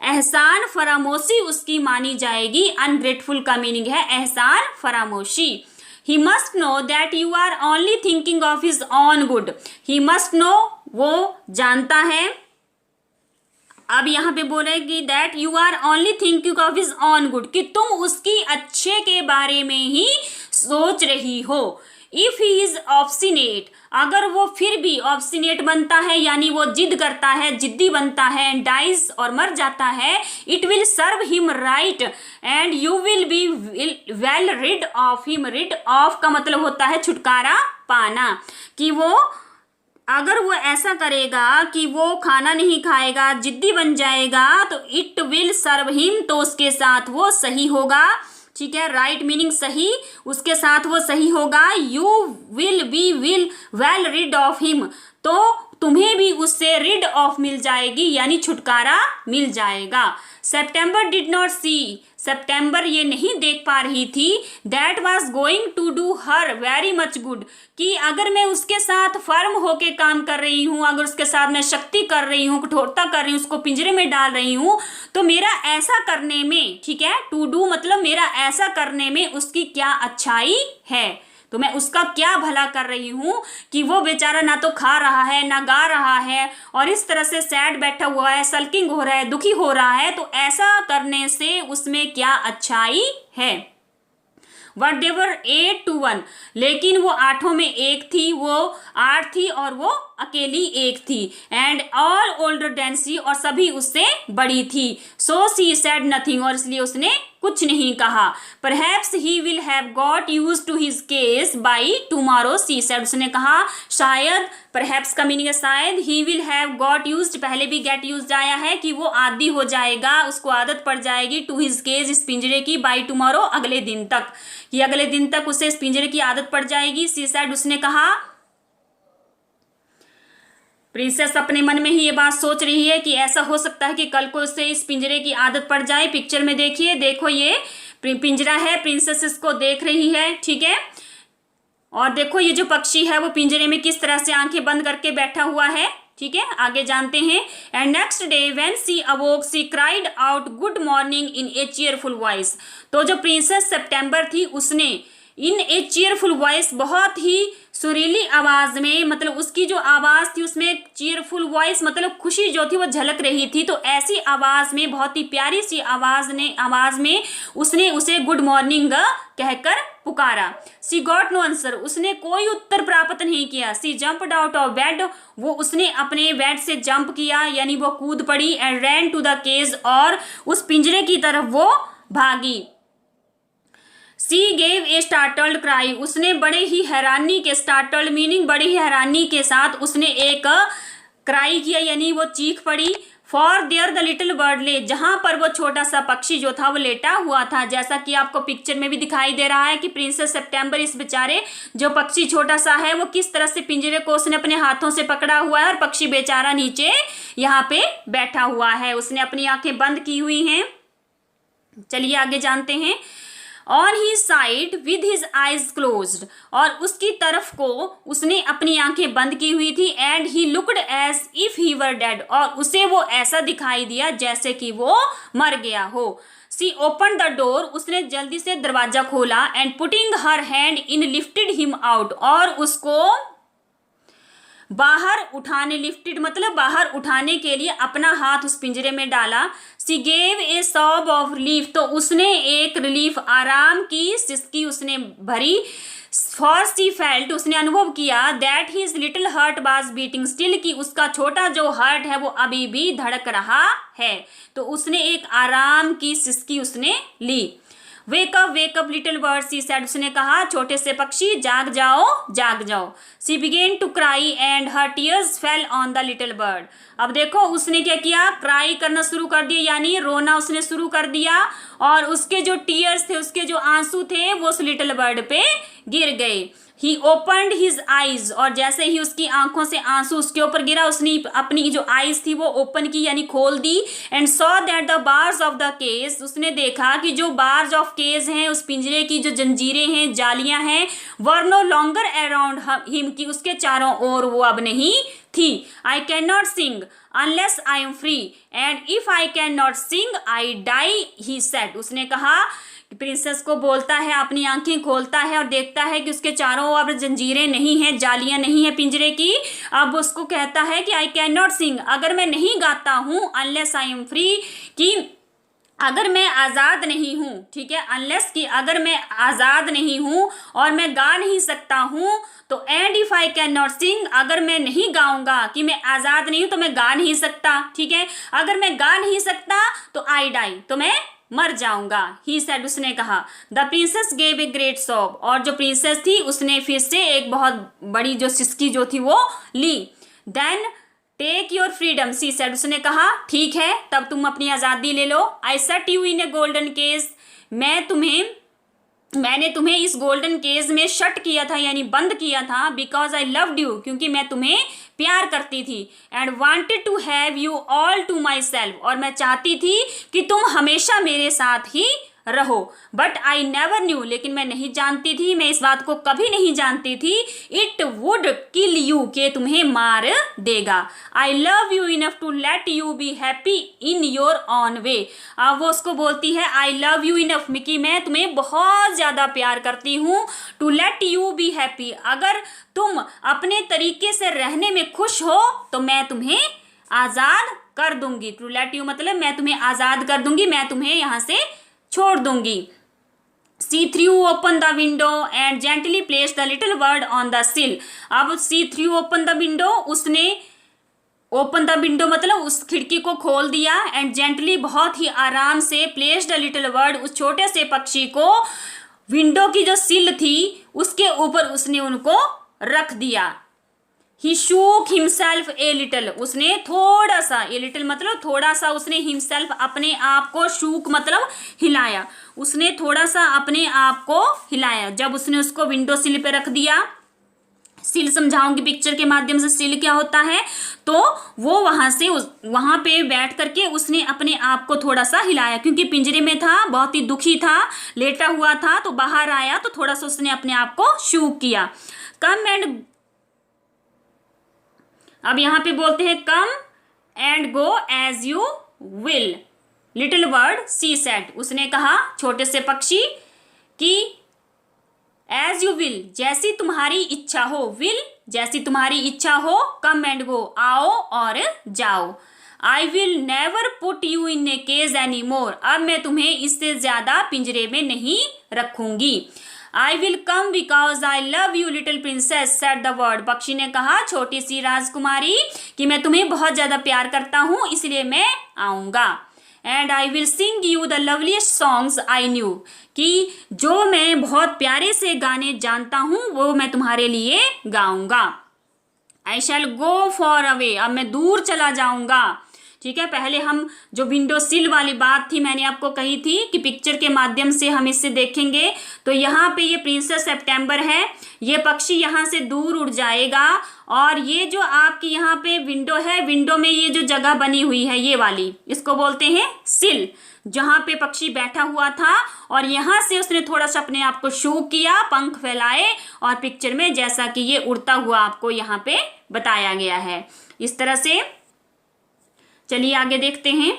एहसान फरामोशी उसकी मानी जाएगी। अनग्रेटफुल का मीनिंग है एहसान फरामोशी। He must know that you are only thinking of his own good. He must know, वो जानता है। अब यहाँ पे बोलेगी that you are only thinking of his own good, कि तुम उसकी अच्छे के बारे में ही सोच रही हो। इफ ही इज ऑब्स्टिनेट, अगर वो फिर भी ऑब्स्टिनेट बनता है यानी वो जिद करता है, जिद्दी बनता है, डाइज और मर जाता है, it will serve him right and you will be well rid of him. Rid of का मतलब होता है छुटकारा पाना, कि वो अगर वो ऐसा करेगा कि वो खाना नहीं खाएगा, जिद्दी बन जाएगा, तो इट विल सर्व हिम, तो उसके साथ वो सही होगा। ठीक है, राइट मीनिंग सही, उसके साथ वो सही होगा। You will be well rid of him, तो तुम्हें भी उससे रिड ऑफ मिल जाएगी, यानी छुटकारा मिल जाएगा। सितंबर डिड नॉट सी, सितंबर ये नहीं देख पा रही थी, that was going to do her very much good, कि अगर मैं उसके साथ फर्म होके काम कर रही हूँ, अगर उसके साथ मैं शक्ति कर रही हूँ, कठोरता कर रही हूँ, उसको पिंजरे में डाल रही हूँ, तो मेरा ऐसा करने में, ठीक है, टू डू मतलब मेरा ऐसा करने में उसकी क्या अच्छाई है, तो मैं उसका क्या भला कर रही हूँ कि वो बेचारा ना तो खा रहा है ना गा रहा है और इस तरह से सैड बैठा हुआ है, सल्किंग हो रहा है, दुखी हो रहा है, तो ऐसा करने से उसमें क्या अच्छाई है। वट देवर 8 to 1, लेकिन वो आठों में एक थी, वो 8 थी और वो अकेली एक थी। एंड ऑल ओल्डर देन सी, और सभी उससे बड़ी थी। सो सी सेड नथिंग, और इसलिए उसने कुछ नहीं कहा। Perhaps he will have got used to his cage by tomorrow, she said, उसने कहा शायद, परहैप्स का मीनिंग है शायद, he will have got used, पहले भी गेट यूज्ड आया है, कि वो आदी हो जाएगा, उसको आदत पड़ जाएगी, टू हिज केस, इस पिंजरे की, बाई टुमारो, अगले दिन तक, कि अगले दिन तक उसे इस पिंजरे की आदत पड़ जाएगी। सी सेड, उसने कहा। प्रिंसेस अपने मन में ही ये बात सोच रही है कि ऐसा हो सकता है कि कल को उसे इस पिंजरे की आदत पड़ जाए। पिक्चर में देखिए, देखो ये पिंजरा है, प्रिंसेस इसको देख रही है, ठीक है, और देखो ये जो पक्षी है वो पिंजरे में किस तरह से आंखें बंद करके बैठा हुआ है। ठीक है, आगे जानते हैं। And next day when she awoke she cried out good morning in a cheerful voice, तो जो प्रिंसेस सितंबर थी उसने इन ए चीयरफुल वॉइस, बहुत ही सुरीली आवाज में, मतलब उसकी जो आवाज थी उसमें चीयरफुल वॉइस मतलब खुशी जो थी वो झलक रही थी, तो ऐसी आवाज में, बहुत ही प्यारी सी आवाज में उसने उसे गुड मॉर्निंग कहकर पुकारा। सी गॉट नो आंसर, उसने कोई उत्तर प्राप्त नहीं किया। सी जंप्ड आउट ऑफ बेड, वो उसने अपने बेड से जंप किया, यानी वो कूद पड़ी। And ran to the cage, और उस पिंजरे की तरफ वो भागी। She gave a startled cry, उसने बड़े ही हैरानी के, स्टार्टल्ड मीनिंग बड़े ही हैरानी के साथ उसने एक क्राई किया, यानी वो चीख पड़ी। For their the little bird ले, जहां पर वो छोटा सा पक्षी जो था वो लेटा हुआ था, जैसा कि आपको पिक्चर में भी दिखाई दे रहा है कि प्रिंसेस सितंबर, इस बेचारे जो पक्षी छोटा सा है वो किस तरह से पिंजरे को उसने अपने हाथों से पकड़ा हुआ है, और पक्षी बेचारा नीचे यहाँ पे बैठा हुआ है, उसने अपनी आंखें बंद की हुई हैं। चलिए आगे जानते हैं। On he side with his eyes closed, और उसकी तरफ को उसने अपनी आंखें बंद की हुई थी। And he looked as if he were dead, और उसे वो ऐसा दिखाई दिया जैसे कि वो मर गया हो। सी ओपन द डोर, उसने जल्दी से दरवाजा खोला। And putting her hand in lifted him out, और उसको बाहर उठाने, लिफ्टेड मतलब बाहर उठाने के लिए अपना हाथ उस पिंजरे में डाला। सी gave a sob of relief, तो उसने एक रिलीफ, आराम की सिसकी उसने भरी। फॉर सी फेल्ट, उसने अनुभव किया that his little heart was beating still, कि उसका छोटा जो हार्ट है वो अभी भी धड़क रहा है। तो उसने एक आराम की सिसकी उसने ली। Wake up little bird, she said, उसने कहा छोटे से पक्षी जाग जाओ जाग जाओ। She began to cry and her tears fell on the little bird. अब देखो उसने क्या किया, क्राई करना शुरू कर दिया, यानी रोना उसने शुरू कर दिया, और उसके जो टीयर्स थे, उसके जो आंसू थे वो उस लिटिल बर्ड पे गिर गए। ही ओपनड हिज आईज, और जैसे ही उसकी आंखों से आंसू उसके ऊपर गिरा, उसने अपनी जो आईज थी वो ओपन की यानी खोल दी। And saw that the bars of the cage, उसने देखा कि जो बार्स ऑफ केज हैं, उस पिंजरे की जो जंजीरें हैं, जालियां हैं, were no longer around him, की उसके चारों ओर वो अब नहीं थी। I can not sing unless I am free, and if I can not sing I die, he said, उसने कहा। प्रिंसेस को बोलता है, अपनी आंखें खोलता है और देखता है कि उसके चारों ओर जंजीरें नहीं हैं, जालियां नहीं है पिंजरे की। अब उसको कहता है कि आई कैन नॉट सिंग, अगर मैं नहीं गाता हूँ, अनलेस आई एम फ्री, कि अगर मैं आज़ाद नहीं हूँ, ठीक है, अनलेस कि अगर मैं आज़ाद नहीं हूँ और मैं गा नहीं सकता हूँ, तो and if I can not sing, अगर मैं नहीं गाऊंगा, कि मैं आज़ाद नहीं हूँ तो मैं गा नहीं सकता, ठीक है, अगर मैं गा नहीं सकता तो आई डाई, तो मैं मर जाऊंगा। ही सेड, उसने कहा। The princess gave a great sob, और जो प्रिंसेस थी उसने फिर से एक बहुत बड़ी जो सिसकी जो थी वो ली। Then take your freedom, she said, उसने कहा ठीक है तब तुम अपनी आज़ादी ले लो। I set you in a golden cage, मैंने तुम्हें इस गोल्डन केज में शट किया था यानी बंद किया था। बिकॉज आई लव्ड यू, क्योंकि मैं तुम्हें प्यार करती थी। And wanted to have you all to myself, और मैं चाहती थी कि तुम हमेशा मेरे साथ ही रहो। बट आई नेवर न्यू, लेकिन मैं नहीं जानती थी, मैं इस बात को कभी नहीं जानती थी, इट वुड किल यू, के तुम्हें मार देगा। I love you enough to let you be happy in your own way. अब वो उसको बोलती है आई लव यू इनफ, कि मैं तुम्हें बहुत ज़्यादा प्यार करती हूँ, to let you be happy, अगर तुम अपने तरीके से रहने में खुश हो तो मैं तुम्हें आज़ाद कर दूंगी। टू लेट यू मतलब मैं तुम्हें आज़ाद कर दूंगी, मैं तुम्हें यहाँ से छोड़ दूंगी। She threw open the window and gently place the little bird on the sill. अब she threw open the window, उसने ओपन द विंडो मतलब उस खिड़की को खोल दिया, एंड जेंटली बहुत ही आराम से, प्लेस द लिटिल बर्ड, उस छोटे से पक्षी को विंडो की जो सिल थी उसके ऊपर उसने उनको रख दिया। ही शूक हिमसेल्फ ए लिटल, उसने थोड़ा सा, ए लिटल मतलब थोड़ा सा, उसने हिमसेल्फ अपने आप को, शूक मतलब हिलाया, उसने थोड़ा सा अपने आप को हिलाया। जब उसने उसको विंडो सिल पे रख दिया, सिल समझाऊंगी पिक्चर के माध्यम से सिल क्या होता है, तो वो वहां पे बैठ करके उसने अपने आप को थोड़ा सा हिलाया, क्योंकि पिंजरे में था, बहुत ही दुखी था, लेटा हुआ था, तो बाहर आया तो थोड़ा सा उसने अपने आप को शूक किया। कम एंड, अब यहाँ पे बोलते हैं come and go as you will, little bird she said, उसने कहा छोटे से पक्षी कि एज यू विल, जैसी तुम्हारी इच्छा हो, विल जैसी तुम्हारी इच्छा हो, कम एंड गो आओ और जाओ। I will never put you in a cage any more, अब मैं तुम्हें इससे ज्यादा पिंजरे में नहीं रखूंगी। I will come because I love you little princess said the bird, पक्षी ने कहा छोटी सी राजकुमारी कि मैं तुम्हें बहुत ज्यादा प्यार करता हूं इसलिए मैं आऊंगा। And I will sing you the loveliest songs I knew, कि जो मैं बहुत प्यारे से गाने जानता हूं वो मैं तुम्हारे लिए गाऊंगा। आई शैल गो फॉर अवे, अब मैं दूर चला जाऊंगा, ठीक है, पहले हम जो विंडो सिल वाली बात थी मैंने आपको कही थी कि पिक्चर के माध्यम से हम इससे देखेंगे। तो यहाँ पे ये प्रिंसेस सितंबर है, ये पक्षी यहाँ से दूर उड़ जाएगा और ये जो आपकी यहाँ पे विंडो है, विंडो में ये जो जगह बनी हुई है ये वाली, इसको बोलते हैं सिल, जहाँ पे पक्षी बैठा हुआ था और यहाँ से उसने थोड़ा सा अपने आप को शो किया, पंख फैलाए और पिक्चर में जैसा कि ये उड़ता हुआ आपको यहाँ पे बताया गया है। इस तरह से चलिए आगे देखते हैं।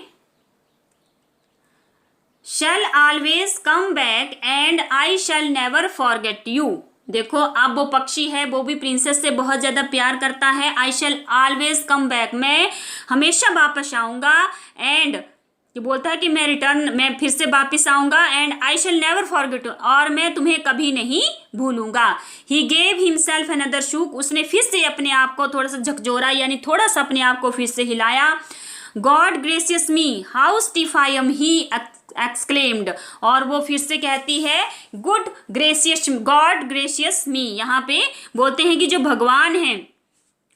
शैल always come back and I shell never forget you. देखो अब वो पक्षी है, वो भी प्रिंसेस से बहुत ज्यादा प्यार करता है। आई शैल ऑलवेज कम बैक, मैं हमेशा वापस आऊंगा, एंड ये बोलता है कि मैं फिर से वापस आऊंगा, and I shell never forget, और मैं तुम्हें कभी नहीं भूलूंगा। He gave himself another shook, उसने फिर से अपने आप को थोड़ा सा झकझोरा, यानी थोड़ा सा अपने आप को फिर से हिलाया। God gracious me how stiff I am, he exclaimed, और वो फिर से कहती है गुड ग्रेसियस, गॉड ग्रेसियस मी, यहाँ पे बोलते हैं कि जो भगवान हैं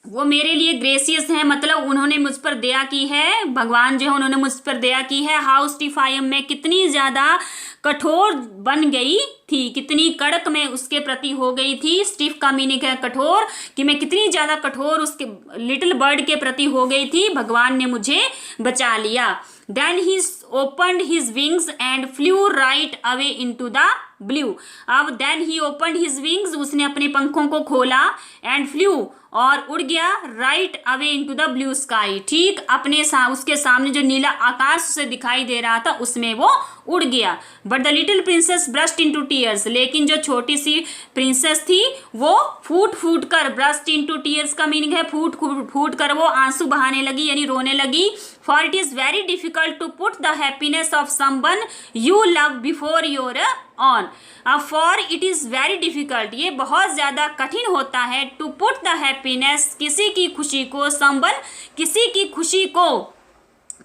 वो मेरे लिए ग्रेसियस है, मतलब उन्होंने मुझ पर दया की है, भगवान जो है उन्होंने मुझ पर दया की है। हाउ स्टिफ आई एम, मैं कितनी ज़्यादा कठोर बन गई थी, कितनी कड़क मैं उसके प्रति हो गई थी। स्टिफ का मीनिंग है कठोर, कि मैं कितनी ज़्यादा कठोर उसके लिटिल बर्ड के प्रति हो गई थी, भगवान ने मुझे बचा लिया। Then he opened his wings and flew right away into the blue. अब then he opened his wings, उसने अपने पंखों को खोला, एंड फ्लू, और उड़ गया, right away into the blue sky, ठीक अपने उसके सामने जो नीला आकाश उसे दिखाई दे रहा था उसमें वो उड़ गया। But the little princess burst into tears, लेकिन जो छोटी सी प्रिंसेस थी वो फूट फूट कर, ब्रस्ट इनटू टीयर्स का मीनिंग है फूट फूट कर वो आंसू बहाने लगी, यानी रोने लगी। For it is very difficult to put the happiness of someone you love before your own. अब for it is very difficult, ये बहुत ज्यादा कठिन होता है, टू पुट द हैप्पीनेस, किसी की खुशी को, समवन किसी की खुशी को,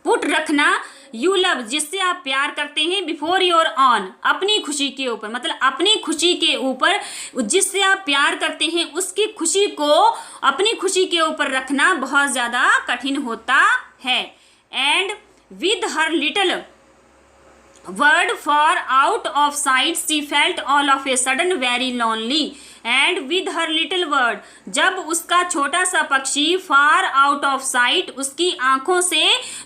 पुट रखना, यू लव जिससे आप प्यार करते हैं, बिफोर योर ऑन अपनी खुशी के ऊपर, मतलब अपनी खुशी के ऊपर जिससे आप प्यार करते हैं उसकी खुशी को अपनी खुशी के ऊपर रखना बहुत ज्यादा कठिन होता है। And with her little word far out of sight she felt all of a sudden very lonely, and with her little word, जब उसका छोटा सा पक्षी far out of sight उसकी आंखों से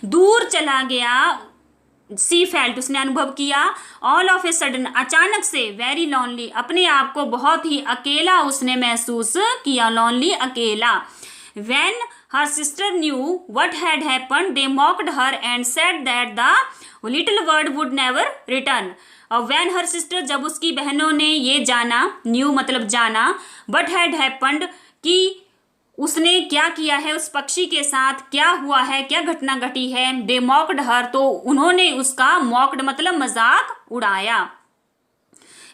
दूर चला गया, she felt उसने अनुभव किया, all of a sudden अचानक से, very lonely अपने आप को बहुत ही अकेला उसने महसूस किया, lonely अकेला। When her sister knew what had happened, they mocked her and said that the little bird would never return. और when her sister, जब उसकी बहनों ने ये जाना, न्यू मतलब जाना, what had happened कि उसने क्या किया है, उस पक्षी के साथ क्या हुआ है, क्या घटना घटी है, they mocked her, तो उन्होंने उसका mocked मतलब मजाक उड़ाया,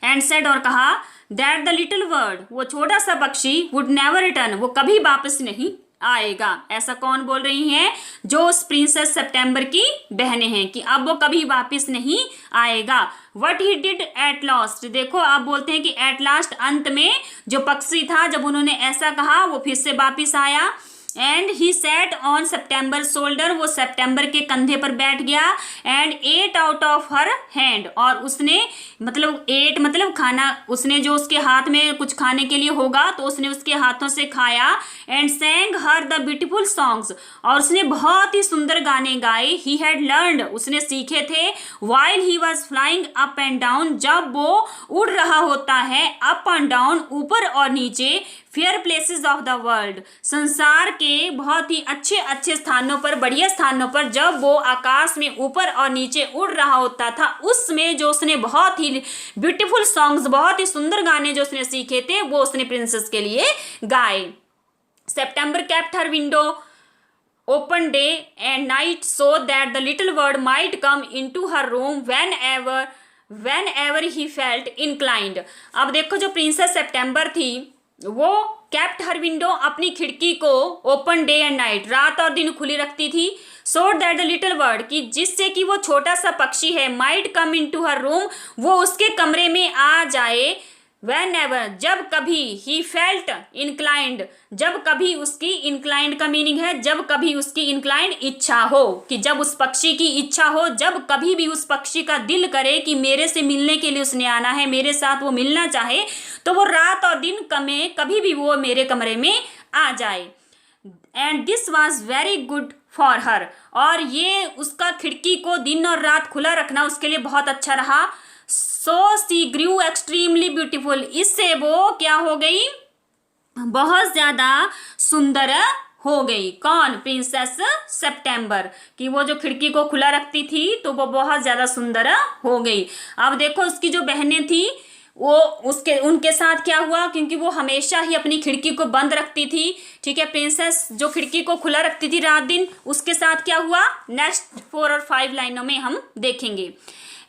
and said और कहा that the little bird, वो छोटा सा पक्षी, would never return, वो कभी वापस नहीं आएगा। ऐसा कौन बोल रही हैं? जो उस प्रिंसेस सितंबर की बहनें हैं, कि अब वो कभी वापस नहीं आएगा। What he did at last, देखो आप बोलते हैं कि at last अंत में जो पक्षी था, जब उन्होंने ऐसा कहा वो फिर से वापस आया। And he sat on September shoulder, वो सितंबर के कंधे पर बैठ गया। And ate out of her hand, और उसने मतलब एट मतलब खाना, उसने जो उसके हाथ में कुछ खाने के लिए होगा तो उसने उसके हाथों से खाया। And सैंग her the beautiful songs, और उसने बहुत ही सुंदर गाने गाए। ही हैड लर्नड, उसने सीखे थे। While he was flying up and down, जब वो उड़ रहा होता है अप एंड डाउन, ऊपर और नीचे। Fair places of the world, संसार के बहुत ही अच्छे अच्छे स्थानों पर, बढ़िया स्थानों पर जब वो आकाश में ऊपर और नीचे उड़ रहा होता था, उसमें जो उसने बहुत ही ब्यूटीफुल सॉन्ग्स, बहुत ही सुंदर गाने जो उसने सीखे थे वो उसने प्रिंसेस के लिए गाए। September kept her window open day and night so that the little bird might come into her room whenever he felt inclined। अब देखो जो प्रिंसेस सितंबर थी वो केप्ट हर विंडो, अपनी खिड़की को ओपन डे एंड नाइट, रात और दिन खुली रखती थी। So that the little bird, कि जिससे कि वो छोटा सा पक्षी है, माइट कम इनटू हर रूम, वो उसके कमरे में आ जाए। whenever जब कभी, he felt inclined जब कभी उसकी, inclined का मीनिंग है जब कभी उसकी inclined इच्छा हो, कि जब उस पक्षी की इच्छा हो, जब कभी भी उस पक्षी का दिल करे कि मेरे से मिलने के लिए उसने आना है, मेरे साथ वो मिलना चाहे, तो वो रात और दिन कभी भी वो मेरे कमरे में आ जाए। And this was very good for her, और ये उसका खिड़की को दिन और रात खुला रखना उसके लिए बहुत अच्छा रहा। सो सी ग्रू एक्सट्रीमली ब्यूटीफुल, इससे वो क्या हो गई, बहुत ज्यादा सुंदर हो गई। कौन, प्रिंसेस सितंबर, कि वो जो खिड़की को खुला रखती थी तो वो बहुत ज्यादा सुंदर हो गई। अब देखो उसकी जो बहनें थी वो उनके साथ क्या हुआ, क्योंकि वो हमेशा ही अपनी खिड़की को बंद रखती थी, ठीक है, प्रिंसेस जो खिड़की को खुला रखती थी रात दिन, उसके साथ क्या हुआ नेक्स्ट 4 और 5 लाइनों में हम देखेंगे।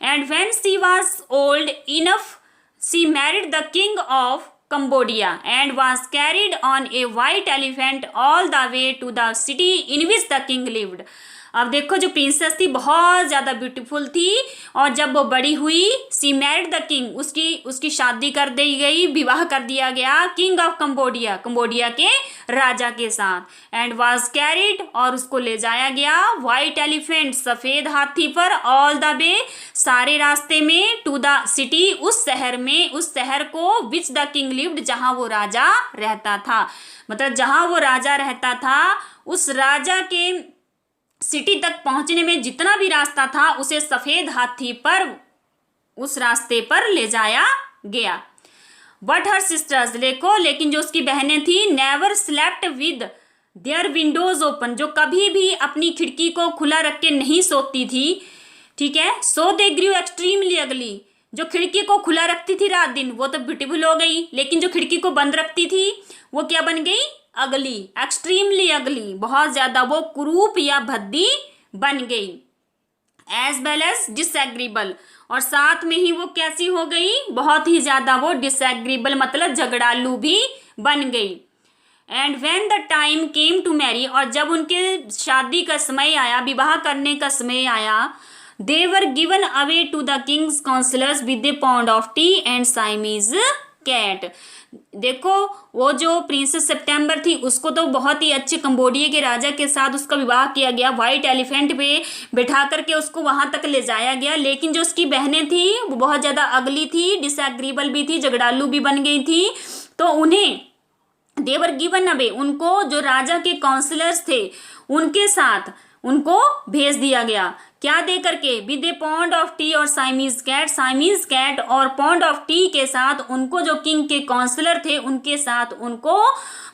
And when she was old enough she married the king of Cambodia and was carried on a white elephant all the way to the city in which the king lived। अब देखो जो princess थी बहुत ज्यादा beautiful थी, और जब वो बड़ी हुई सी मैरिड द किंग, उसकी शादी कर दी गई, विवाह कर दिया गया किंग ऑफ कंबोडिया, कंबोडिया के राजा के साथ। एंड वाज कैरिड, और उसको ले जाया गया व्हाइट एलिफेंट, सफेद हाथी पर, ऑल द वे, सारे रास्ते में, टू द सिटी, उस शहर में, उस शहर को, विच द किंग लिव्ड, जहां वो राजा रहता था। मतलब जहां वो राजा रहता था उस राजा के सिटी तक पहुंचने में जितना भी रास्ता था उसे सफेद हाथी पर उस रास्ते पर ले जाया गया। बट हर सिस्टर्स, देखो लेकिन जो उसकी बहनें थी, never slept with their Windows open, जो कभी भी अपनी खिड़की को खुला रख के नहीं सोती थी, ठीक है। सो दे ग्रू एक्सट्रीमली अगली, जो खिड़की को खुला रखती थी रात दिन वो तो ब्यूटीफुल हो गई, लेकिन जो खिड़की को बंद रखती थी वो क्या बन गई, अगली, एक्सट्रीमली अगली, बहुत ज्यादा वो कुरूप या भद्दी बन गई। एज वेल एज डिसएग्रीबल, और साथ में ही वो कैसी हो गई, बहुत ही ज्यादा वो डिसएग्रीबल मतलब झगड़ालू भी बन गई। And when the time came to marry, और जब उनके शादी का समय आया, विवाह करने का समय आया, they were given away to the king's counsellors with a pound of tea and Siamese cat. देखो वो जो प्रिंसेस सितंबर थी उसको तो बहुत ही अच्छे कंबोडिया के राजा के साथ उसका विवाह किया गया, व्हाइट एलिफेंट पे बिठा करके उसको वहां तक ले जाया गया, लेकिन जो उसकी बहनें थी वो बहुत ज्यादा अगली थी, डिसएग्रीबल भी थी, झगड़ालू भी बन गई थी, तो उन्हें देवर गिवन अवे, उनको जो राजा के काउंसलर्स थे उनके साथ उनको भेज दिया गया, क्या दे करके, with A pond of T और साइमीज कैट और पॉन्ड ऑफ टी के साथ, उनको जो किंग के काउंसलर थे उनके साथ उनको,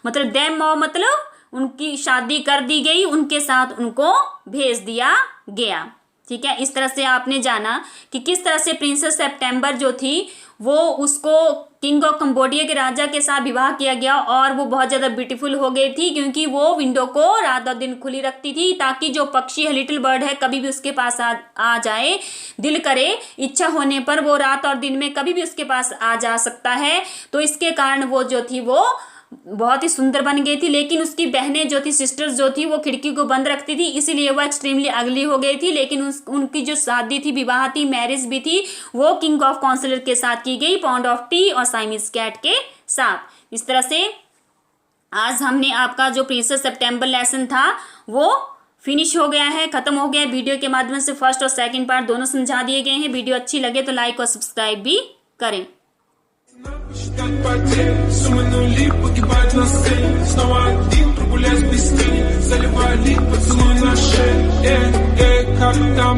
मतलब देम मतलब उनकी शादी कर दी गई, उनके साथ उनको भेज दिया गया, ठीक है। इस तरह से आपने जाना कि किस तरह से प्रिंसेस सितंबर जो थी वो उसको किंग ऑफ कंबोडिया के राजा के साथ विवाह किया गया, और वो बहुत ज़्यादा ब्यूटीफुल हो गई थी क्योंकि वो विंडो को रात और दिन खुली रखती थी ताकि जो पक्षी है, लिटिल बर्ड है, कभी भी उसके पास आ जाए, दिल करे, इच्छा होने पर वो रात और दिन में कभी भी उसके पास आ जा सकता है। तो इसके कारण वो जो थी वो बहुत ही सुंदर बन गई थी, लेकिन उसकी बहनें जो थी, सिस्टर्स जो थी, वो खिड़की को बंद रखती थी, इसीलिए वो एक्सट्रीमली अगली हो गई थी। लेकिन उनकी जो शादी थी, विवाह थी, मैरिज भी थी, वो किंग ऑफ काउंसलर के साथ की गई, पाउंड ऑफ टी और साइमीज कैट के साथ। इस तरह से आज हमने आपका जो प्रिंसेस सितंबर लेसन था वो फिनिश हो गया है, खत्म हो गया है। वीडियो के माध्यम से फर्स्ट और सेकंड पार्ट दोनों समझा दिए गए हैं। वीडियो अच्छी लगे तो लाइक और सब्सक्राइब भी करें। Погибать на сцене, снова один прогуляюсь без тени, заливая лик, поцелуй на шее, как там